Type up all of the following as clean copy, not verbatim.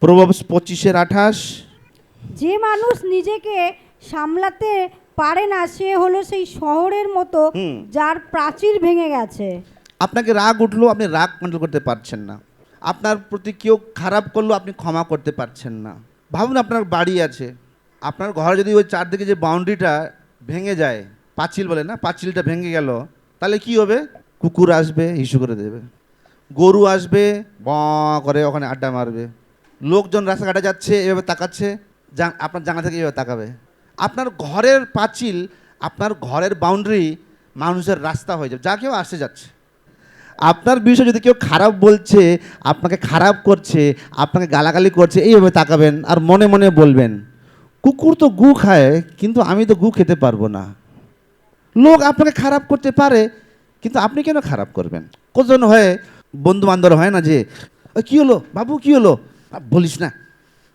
Proverbs 25:28। যে মানুষ নিজেকে সামলাতে পারে না সে হলো সেই শহরের মতো যার প্রাচীর ভেঙে গেছে। আপনাকে রাগ উঠলো, আপনি রাগ কন্ট্রোল করতে পারছেন না। আপনার প্রতি কেউ খারাপ করলো, আপনি ক্ষমা করতে পারছেন না। ভাবুন আপনার বাড়ি আছে, আপনার ঘরে যদি ওই চারদিকে যে বাউন্ডারিটা ভেঙে যায়, পাঁচিল বলে না, পাঁচিলটা ভেঙে গেল, তাহলে কি হবে? কুকুর আসবে, হিসু করে দেবে। গরু আসবে, ব করে ওখানে আড্ডা মারবে। লোকজন রাস্তাঘাটে যাচ্ছে, এভাবে তাকাচ্ছে, আপনার জানলা থেকে এভাবে তাকাবে। আপনার ঘরের পাঁচিল, আপনার ঘরের বাউন্ডারি মানুষের রাস্তা হয়ে যাবে, যা কেউ আসতে যাচ্ছে। আপনার বিষয়ে যদি কেউ খারাপ বলছে, আপনাকে খারাপ করছে, আপনাকে গালাগালি করছে, এইভাবে তাকাবেন আর মনে মনে বলবেন, কুকুর তো গু খায়, কিন্তু আমি তো গু খেতে পারবো না। লোক আপনাকে খারাপ করতে পারে, কিন্তু আপনি কেন খারাপ করবেন? কতজন হয়, বন্ধু বান্ধব হয় না যে, কী হলো বাবু, কী হলো? বলিস না,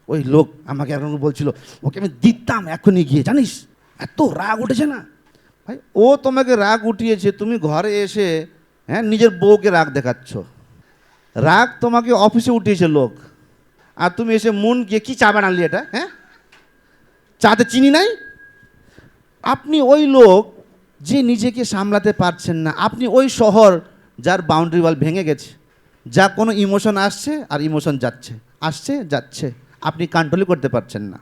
ওই লোক আমাকে এখন বলছিল, ওকে আমি দিতাম এখনই গিয়ে, জানিস এত রাগ উঠেছে না। ভাই, ও তোমাকে রাগ উঠিয়েছে, তুমি ঘরে এসে নিজের বউকে রাগ দেখাচ্ছ। রাগ তোমাকে অফিসে উঠিয়েছে লোক, আর তুমি এসে মন গিয়ে কী চা বানালি এটা? চাতে চিনি নাই। আপনি ওই লোক যে নিজেকে সামলাতে পারছেন না, আপনি ওই শহর যার বাউন্ডারি ওয়াল ভেঙে গেছে, যা কোনো ইমোশন আসছে আর ইমোশন যাচ্ছে, আসছে যাচ্ছে, আপনি কন্ট্রোলই করতে পারছেন না।